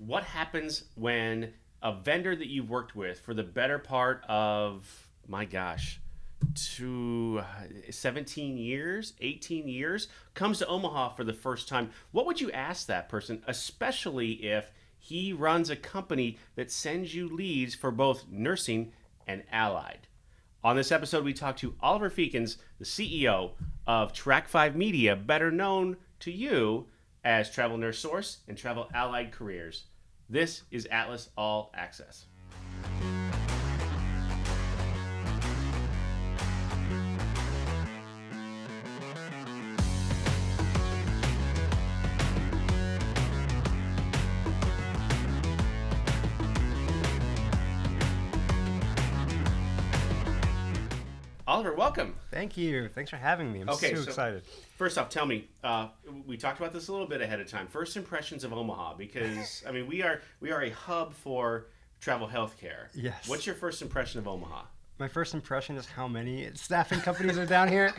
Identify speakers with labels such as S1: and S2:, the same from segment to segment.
S1: what happens when a vendor that you've worked with for the better part of, my gosh, to 17 years, 18 years, comes to Omaha for the first time? What would you ask that person, especially if he runs a company that sends you leads for both nursing and allied? On this episode, we talk to Oliver Feakins, the CEO of TrackFive Media, better known to you as Travel Nurse Source and Travel Allied Careers. This is Atlas All Access. Oliver, welcome.
S2: Thank you. Thanks for having me. I'm
S1: Okay,
S2: so
S1: so
S2: excited.
S1: First off, tell me, we talked about this a little bit ahead of time. First impressions of Omaha, because I mean we are a hub for travel healthcare.
S2: Yes.
S1: What's your first impression of Omaha?
S2: My first impression is how many staffing companies are down here.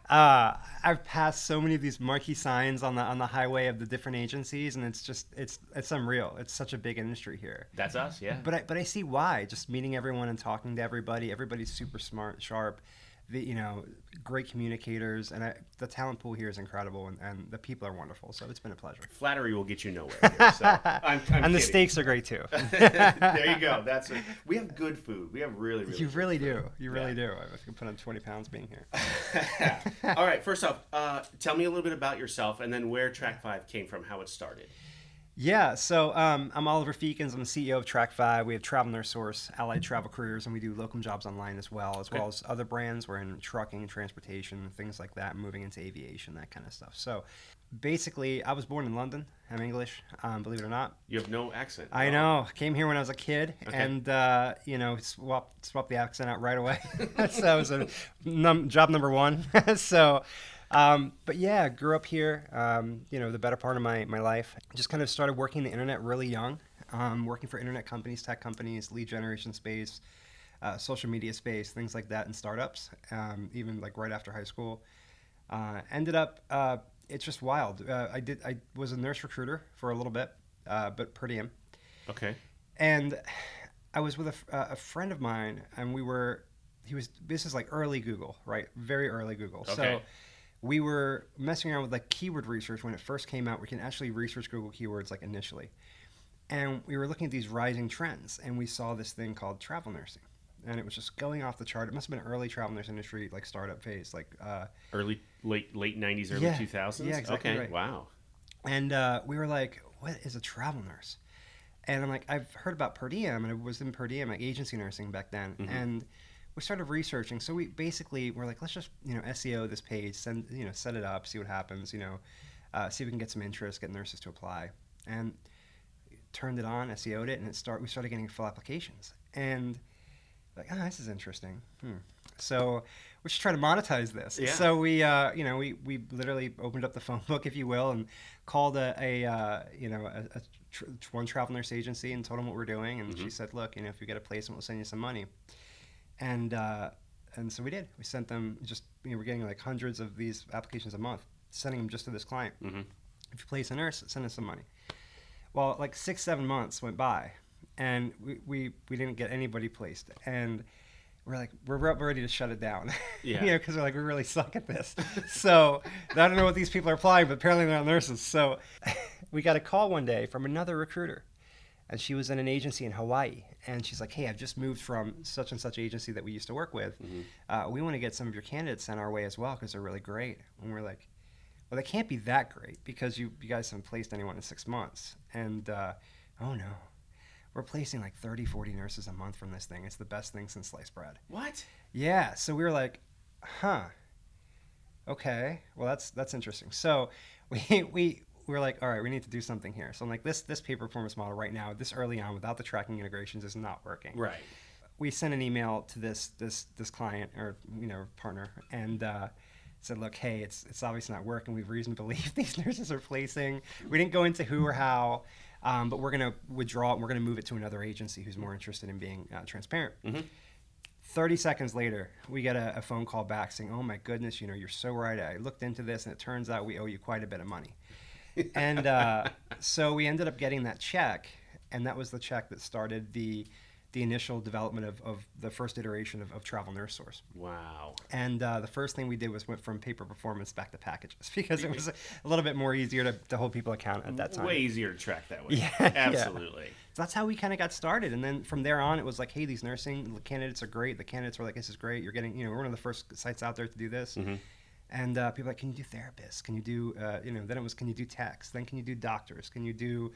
S2: I've passed so many of these marquee signs on the highway of the different agencies, and it's unreal. It's such a big industry here.
S1: That's us, yeah.
S2: But I see why. Just meeting everyone and talking to everybody. Everybody's super smart, sharp. Great communicators, and the talent pool here is incredible, and the people are wonderful. So it's been a pleasure.
S1: Flattery will get you nowhere. Here, so I'm
S2: and the
S1: kidding.
S2: steaks are great too.
S1: There you go. We have good food. We have really
S2: You
S1: good
S2: really
S1: food.
S2: do. You really do. I can put on 20 pounds being here.
S1: All right. First off, tell me a little bit about yourself, and then where TrackFive came from, how it started.
S2: Yeah, so I'm Oliver Feakins. I'm the CEO of TrackFive. We have Travel Nurse Source, Allied Travel Careers, and we do locum jobs online as well as other brands. We're in trucking, transportation, things like that, moving into aviation, that kind of stuff. So basically, I was born in London. I'm English, believe it or not.
S1: You have no accent.
S2: I know. Came here when I was a kid,
S1: Okay.
S2: and swapped the accent out right away. So that was job number one. But yeah, grew up here, the better part of my life. Just kind of started working the internet really young, working for internet companies, tech companies, lead generation space, social media space, things like that in startups, even like right after high school. Ended up, it's just wild. I was a nurse recruiter for a little bit, but per diem.
S1: Okay.
S2: And I was with a friend of mine, and this is like early Google, right? Very early Google.
S1: Okay.
S2: So we were messing around with like keyword research when it first came out. We can actually research Google keywords like initially. And we were looking at these rising trends, and we saw this thing called travel nursing. And it was just going off the chart. It must have been early travel nurse industry, like startup phase, like
S1: late 90s, early 2000s?
S2: Yeah, exactly
S1: okay,
S2: right.
S1: wow.
S2: And we were like, what is a travel nurse? And I'm like, I've heard about per diem, and I was in per diem, like agency nursing back then.
S1: Mm-hmm.
S2: And we started researching. So we're like, let's just, SEO this page, set it up, see what happens, see if we can get some interest, get nurses to apply. And turned it on, SEO'd it, and we started getting full applications. And like, this is interesting. So we're just trying to monetize this.
S1: Yeah.
S2: So we literally opened up the phone book, if you will, and called one travel nurse agency and told them what we're doing. And
S1: Mm-hmm.
S2: she said, look, if you get a placement, we'll send you some money. And so we did. We sent them we're getting like hundreds of these applications a month, sending them just to this client.
S1: Mm-hmm.
S2: If you place a nurse, send us some money. Well, like 6-7 months went by, and we didn't get anybody placed. And we're like, we're ready to shut it down.
S1: Yeah.
S2: Because we're like, we really suck at this. So I don't know what these people are applying, but apparently they're not nurses. So we got a call one day from another recruiter. And she was in an agency in Hawaii. And she's like, hey, I've just moved from such and such agency that we used to work with.
S1: Mm-hmm.
S2: We want to get some of your candidates sent our way as well because they're really great. And we're like, well, they can't be that great because you guys haven't placed anyone in 6 months. And, oh no, we're placing like 30, 40 nurses a month from this thing. It's the best thing since sliced bread.
S1: What?
S2: Yeah. So we were like, okay, well, that's interesting. So we were like, all right, we need to do something here. So I'm like, this pay performance model right now, this early on, without the tracking integrations, is not working.
S1: Right.
S2: We sent an email to this client or partner and said, look, hey, it's obviously not working. We have reason to believe these nurses are placing. We didn't go into who or how, but we're going to withdraw it. And we're going to move it to another agency who's more interested in being transparent.
S1: Mm-hmm.
S2: 30 seconds later, we get a phone call back saying, oh my goodness, you're so right. I looked into this and it turns out we owe you quite a bit of money. And so we ended up getting that check and that was the check that started the initial development of the first iteration of Travel Nurse Source.
S1: Wow.
S2: And the first thing we did was went from paper performance back to packages because it was a little bit more easier to hold people account at that time.
S1: Way easier to track that way.
S2: Yeah,
S1: absolutely.
S2: Yeah. So that's how we kind of got started. And then from there on, it was like, hey, these nursing candidates are great. The candidates were like, this is great. You're getting, we're one of the first sites out there to do this. Mm-hmm. And people were like, can you do therapists? Can you do, then it was, can you do techs? Then can you do doctors? Can you do,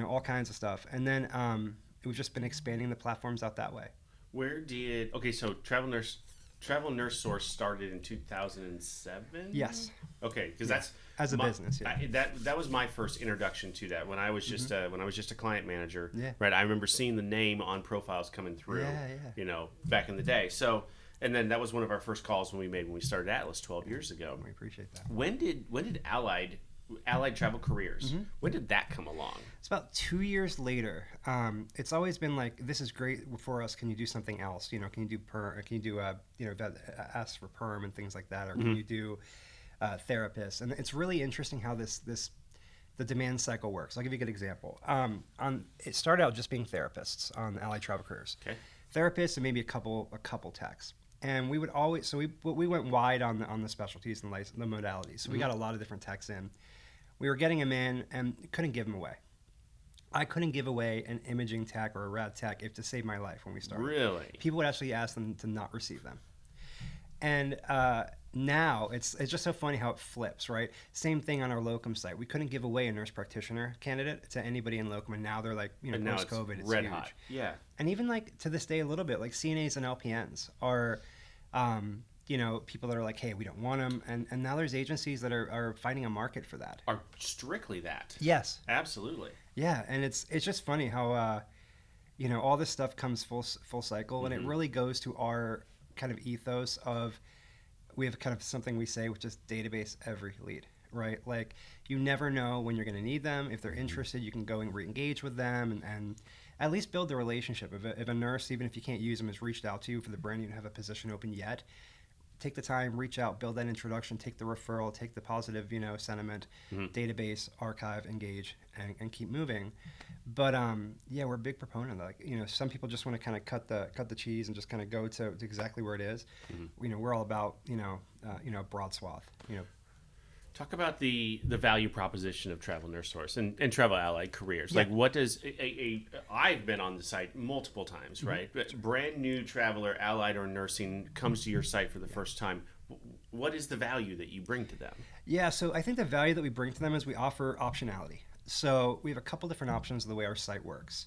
S2: all kinds of stuff? And then we've just been expanding the platforms out that way.
S1: So Travel Nurse Source started in 2007?
S2: Yes.
S1: Okay, because that's
S2: as a business. Yeah.
S1: That was my first introduction to that when I was just a client manager.
S2: Yeah.
S1: Right. I remember seeing the name on profiles coming through. Yeah. Back in the day. So, and then that was one of our first calls when we started Atlas 12 years ago.
S2: We appreciate that.
S1: When did Allied Travel Careers, when did that come along?
S2: It's about 2 years later. It's always been like, this is great for us. Can you do something else? Can you do ask for perm and things like that, or can you do therapists? And it's really interesting how the demand cycle works. I'll give you a good example. It started out just being therapists on Allied Travel Careers.
S1: Okay.
S2: Therapists and maybe a couple techs. And we would always, we went wide on the specialties and the modalities. So we got a lot of different techs in. We were getting them in and couldn't give them away. I couldn't give away an imaging tech or a rad tech to save my life when we started.
S1: Really?
S2: People would actually ask them to not receive them. And now it's just so funny how it flips, right? Same thing on our locum site. We couldn't give away a nurse practitioner candidate to anybody in locum, and now they're like, post-COVID, it's
S1: red
S2: huge.
S1: hot. Yeah.
S2: And even like to this day, a little bit like CNAs and LPNs are, people that are like, hey, we don't want them, and now there's agencies that are finding a market for that.
S1: Are strictly that.
S2: Yes.
S1: Absolutely.
S2: Yeah, and it's just funny how, all this stuff comes full cycle, and it really goes to our kind of ethos of, we have kind of something we say, which is database every lead, right? Like, you never know when you're going to need them. If they're interested, you can go and re-engage with them and at least build the relationship. If a nurse, even if you can't use them, has reached out to you for the brand, you don't have a position open yet, take the time, reach out, build that introduction, take the referral, take the positive, sentiment, database, archive, engage, and keep moving. But we're a big proponent of that. Like, some people just want to kind of cut the cheese and just kind of go to exactly where it is. We're all about broad swath.
S1: Talk about the value proposition of Travel Nurse Source and Travel Allied Careers. Like, what does I've been on the site multiple times, right? Brand new traveler, allied or nursing, comes to your site for the first time. What is the value that you bring to them? Yeah,
S2: so I think the value that we bring to them is we offer optionality. So we have a couple different options of the way our site works.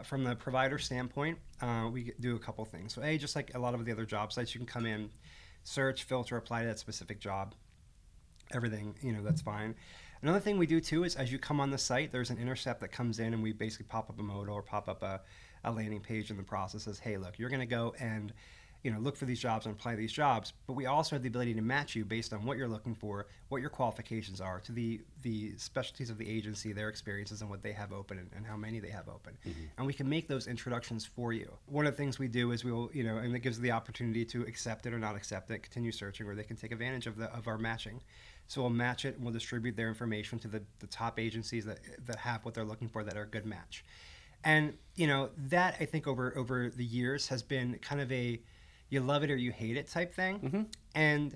S2: From the provider standpoint, we do a couple things. So just like a lot of the other job sites, you can come in, search, filter, apply to that specific job. Everything, that's fine. Another thing we do too is as you come on the site, there's an intercept that comes in and we basically pop up a modal or pop up a landing page in the process that says, hey, look, you're going to go and look for these jobs and apply these jobs, but we also have the ability to match you based on what you're looking for, what your qualifications are, to the specialties of the agency, their experiences, and what they have open and how many they have open. And we can make those introductions for you. One of the things we do is we will, and it gives the opportunity to accept it or not accept it, continue searching, or they can take advantage of our matching. So we'll match it and we'll distribute their information to the top agencies that have what they're looking for, that are a good match. And, that I think over the years has been kind of a you love it or you hate it type thing. And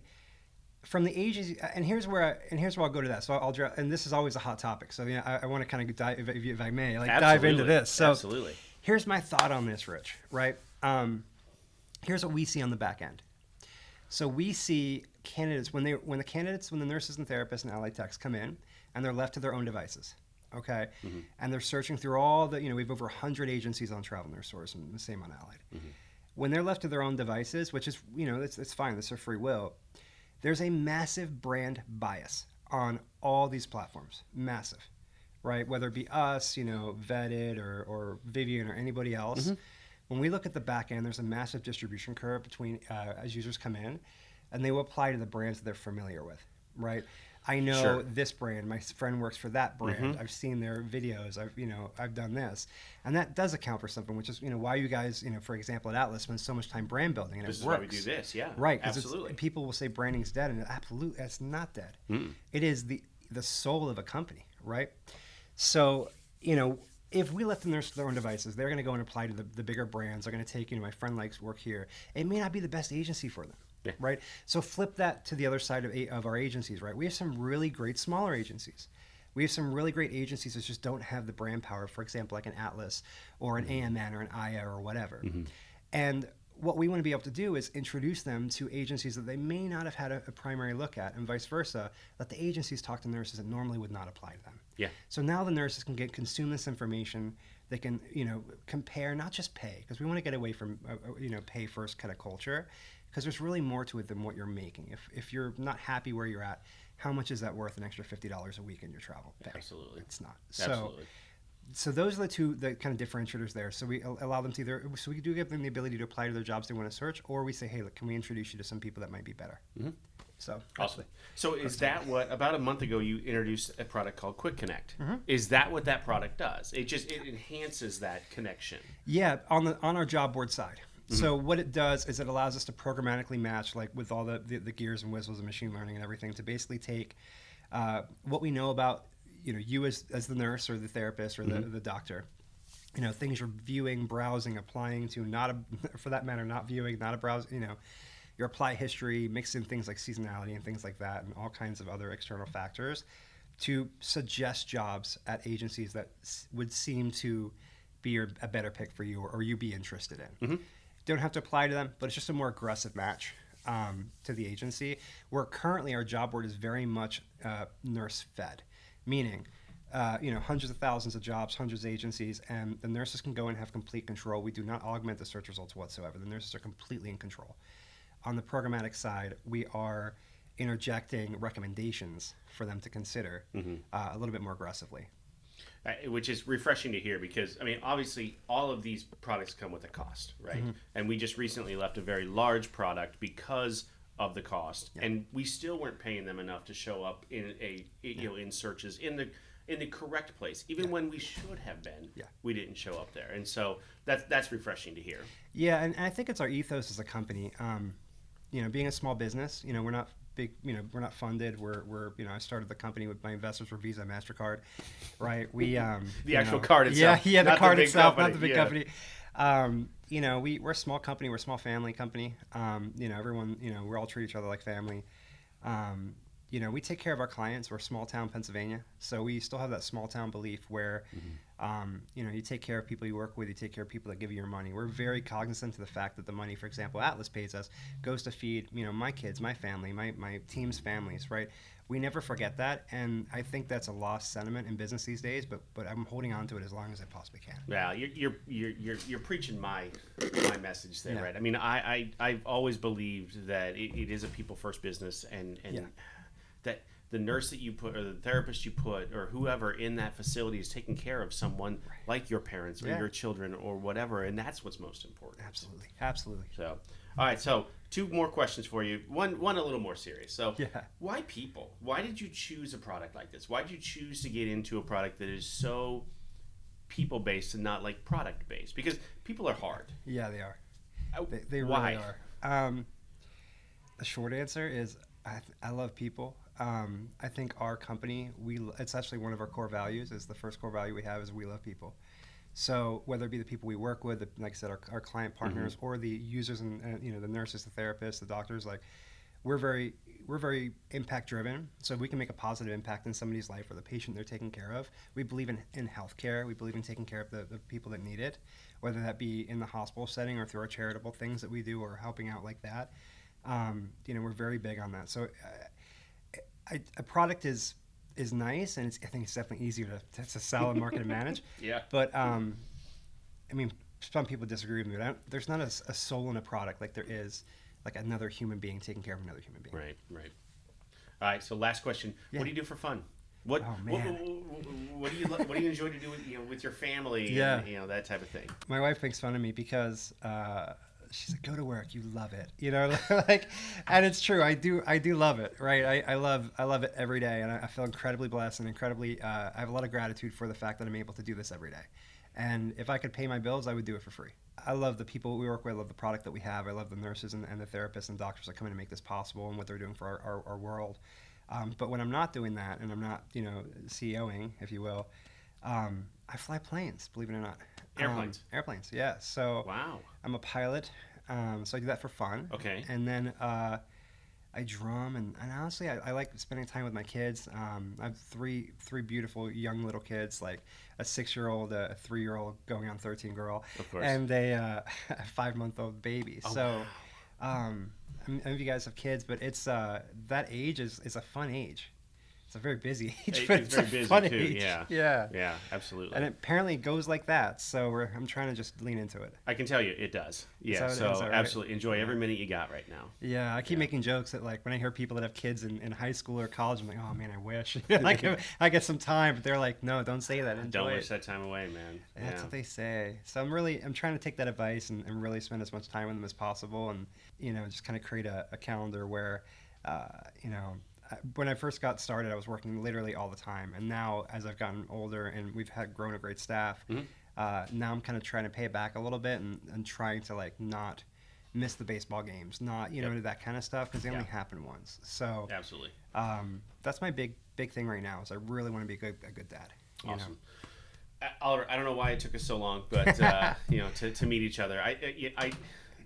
S2: from the agency, and here's where I'll go to that. So I'll and this is always a hot topic. So I want to kind of dive, if I may, dive into this. So
S1: absolutely.
S2: Here's my thought on this, Rich. Right? Here's what we see on the back end. So we see candidates when the nurses and therapists and allied techs come in and they're left to their own devices. Okay, and they're searching through all the we have over 100 agencies on Travel Nurse Source and the same on Allied. When they're left to their own devices, which is, it's fine, that's their free will, there's a massive brand bias on all these platforms. Massive, right? Whether it be us, Vetted or Vivian or anybody else. When we look at the back end, there's a massive distribution curve between as users come in, and they will apply to the brands that they're familiar with, right? I know this brand. My friend works for that brand. I've seen their videos. I've done this, and that does account for something, which is why you guys, for example, at Atlas spend so much time brand building, and
S1: this
S2: it works.
S1: This is why we do this, yeah.
S2: Right,
S1: absolutely.
S2: People will say branding's dead, and it's not dead. It is the soul of a company, right? So if we let the nurse their own devices, they're going to go and apply to the bigger brands. They're going to take, my friend likes work here. It may not be the best agency for them, right? So flip that to the other side of our agencies, right? We have some really great smaller agencies. We have some really great agencies that just don't have the brand power, for example, like an Atlas or an AMN or an Aya or whatever. And what we want to be able to do is introduce them to agencies that they may not have had a primary look at, and vice versa, let the agencies talk to nurses that normally would not apply to them.
S1: Yeah.
S2: So now the nurses can consume this information. They can, compare, not just pay, because we want to get away from, pay first kind of culture, because there's really more to it than what you're making. If you're not happy where you're at, how much is that worth an extra $50 a week in your travel pay?
S1: Absolutely.
S2: It's not.
S1: Absolutely.
S2: So those are the kind of differentiators there. So we allow them to so we do give them the ability to apply to their jobs they want to search, or we say, hey, look, can we introduce you to some people that might be better? So
S1: awesome. So is that what, about a month ago, you introduced a product called Quick Connect? Is that what that product does? It enhances that connection.
S2: Yeah, on our job board side. So what it does is it allows us to programmatically match, like with all the gears and whistles and machine learning and everything, to basically take what we know about you as the nurse or the therapist or the doctor, things you're viewing, browsing, applying to, for that matter, not viewing, not a browse, your apply history, mix in things like seasonality and things like that, and all kinds of other external factors to suggest jobs at agencies that would seem to be a better pick for you, or you be interested in. Don't have to apply to them, but it's just a more aggressive match to the agency, where currently our job board is very much nurse fed. Meaning, hundreds of thousands of jobs, hundreds of agencies, and the nurses can go and have complete control. We do not augment the search results whatsoever. The nurses are completely in control. On the programmatic side, we are interjecting recommendations for them to consider a little bit more aggressively.
S1: Which is refreshing to hear, because, obviously, all of these products come with a cost, right? And we just recently left a very large product because of the cost, and we still weren't paying them enough to show up in in searches in the correct place, even when we should have been. We didn't show up there, and so that's refreshing to hear.
S2: Yeah, and I think it's our ethos as a company. Being a small business, we're not big. We're not funded. We're I started the company with my investors were Visa and MasterCard, right? We
S1: the actual card itself.
S2: Yeah, the card itself,
S1: company.
S2: not the big company. We're a small company. We're a small family company. Everyone, we all treat each other like family. We take care of our clients. We're small town Pennsylvania, so we still have that small town belief where, you take care of people you work with. You take care of people that give you your money. We're very cognizant of the fact that the money, for example, Atlas pays us, goes to feed, my kids, my family, my team's families, right? We never forget that, and I think that's a lost sentiment in business these days. But I'm holding on to it as long as I possibly can.
S1: Yeah, you're preaching my message there, right? I've always believed that it is a people first business, and that the nurse that you put, or the therapist you put, or whoever in that facility is taking care of someone like your parents or your children or whatever, and that's what's most important.
S2: Absolutely.
S1: So, all right. So, two more questions for you. One a little more serious. So, why people? Why did you choose a product like this? Why did you choose to get into a product that is so people based and not like product based? Because people are hard.
S2: Yeah, they are. They
S1: why?
S2: really are. The short answer is I love people. I think our company, it's actually one of our core values. Is the first core value we have is we love people. So whether it be the people we work with, like I said, our client partners, or the users and the nurses, the therapists, the doctors, like we're very impact driven. So if we can make a positive impact in somebody's life or the patient they're taking care of, we believe in healthcare. We believe in taking care of the people that need it, whether that be in the hospital setting or through our charitable things that we do or helping out like that. We're very big on that. So a product is nice, and I think it's definitely easier to sell and market and manage. But some people disagree with me. But there's not a soul in a product like there is like another human being taking care of another human being.
S1: Right. All right. So last question: What do you do for fun? What do you enjoy to do with your family?
S2: Yeah.
S1: And, that type of thing.
S2: My wife makes fun of me because she's like, go to work, you love it, and it's true. I do love it, right? I love it every day, and I feel incredibly blessed and incredibly. I have a lot of gratitude for the fact that I'm able to do this every day. And if I could pay my bills, I would do it for free. I love the people we work with. I love the product that we have. I love the nurses and the therapists and doctors that come in to make this possible and what they're doing for our world. But when I'm not doing that and I'm not, CEOing, if you will, I fly planes, believe it or not.
S1: Airplanes.
S2: Airplanes, yeah. So
S1: Wow.
S2: I'm a pilot, so I do that for fun.
S1: Okay.
S2: And then I drum, and honestly, I like spending time with my kids. I have three beautiful young little kids, like a 6-year-old, a 3-year-old going on 13 girl,
S1: Of course.
S2: and a 5-month-old baby.
S1: Oh,
S2: So I don't know if you guys have kids, but it's that age is a fun age. It's a very busy age, but
S1: It's very busy
S2: fun
S1: too.
S2: age.
S1: Yeah.
S2: Yeah.
S1: Yeah. Absolutely.
S2: And it apparently goes like that. So I'm trying to just lean into it.
S1: I can tell you, it does. Yeah.
S2: how it
S1: So
S2: is, all right?
S1: absolutely enjoy every minute you got right now.
S2: Yeah, I keep making jokes that like when I hear people that have kids in high school or college, I'm like, oh man, I wish I get some time. But they're like, no, don't say that. Enjoy
S1: Don't
S2: it.
S1: wish that time away, man.
S2: That's what they say. So I'm trying to take that advice and really spend as much time with them as possible, and just kind of create a calendar where, when I first got started, I was working literally all the time, and now as I've gotten older and we've grown a great staff, now I'm kind of trying to pay it back a little bit and trying to like not miss the baseball games, not do that kind of stuff because they only happen once. So
S1: Absolutely.
S2: that's my big thing right now. Is I really want to be a good dad.
S1: Awesome. Oliver, I don't know why it took us so long, but to meet each other.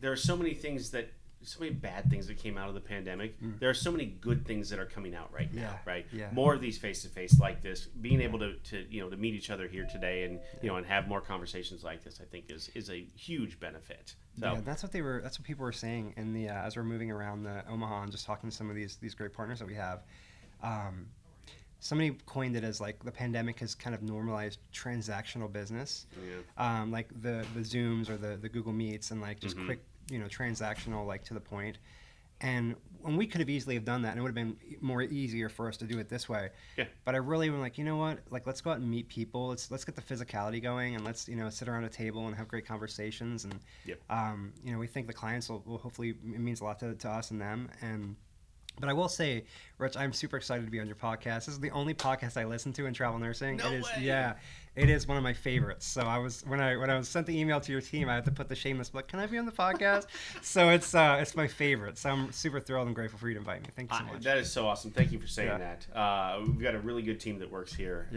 S1: There are so many bad things that came out of the pandemic. There are so many good things that are coming out right now, right?
S2: Yeah.
S1: More of these face-to-face like this, being able to meet each other here today and and have more conversations like this, I think is a huge benefit. So
S2: Yeah, that's what people were saying in the as we're moving around the Omaha and just talking to some of these great partners that we have. Somebody coined it as like the pandemic has kind of normalized transactional business, like the Zooms or the Google Meets and like just quick transactional, like to the point. And we could have easily have done that, and it would have been more easier for us to do it this way. Yeah. But I really was like, you know what? Like, let's go out and meet people. Let's get the physicality going, and let's sit around a table and have great conversations. And we think the clients will hopefully it means a lot to us and them. But I will say, Rich, I'm super excited to be on your podcast. This is the only podcast I listen to in travel nursing.
S1: No way.
S2: Yeah, it is one of my favorites. So when I was sent the email to your team, I had to put the shameless plug. Can I be on the podcast? So it's my favorite. So I'm super thrilled and grateful for you to invite me. Thank you so much.
S1: That is so awesome. Thank you for saying that. We've got a really good team that works here,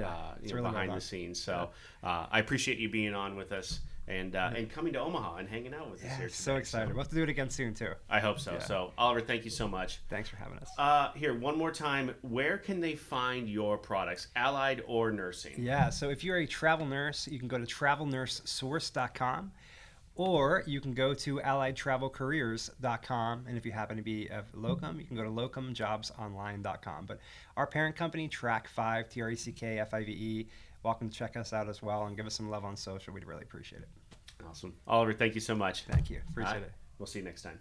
S1: really behind the scenes. So I appreciate you being on with us. And coming to Omaha and hanging out with us here today.
S2: So excited. We'll have to do it again soon, too.
S1: I hope so. Yeah. So, Oliver, thank you so much.
S2: Thanks for having us.
S1: Here, one more time, where can they find your products, allied or nursing?
S2: Yeah, so if you're a travel nurse, you can go to travelnursesource.com, or you can go to alliedtravelcareers.com, and if you happen to be a locum, you can go to locumjobsonline.com. But our parent company, TrackFive, TRECKFIVE, welcome to check us out as well and give us some love on social. We'd really appreciate it.
S1: Awesome. Oliver, thank you so much.
S2: Thank you. Appreciate it.
S1: We'll see you next time.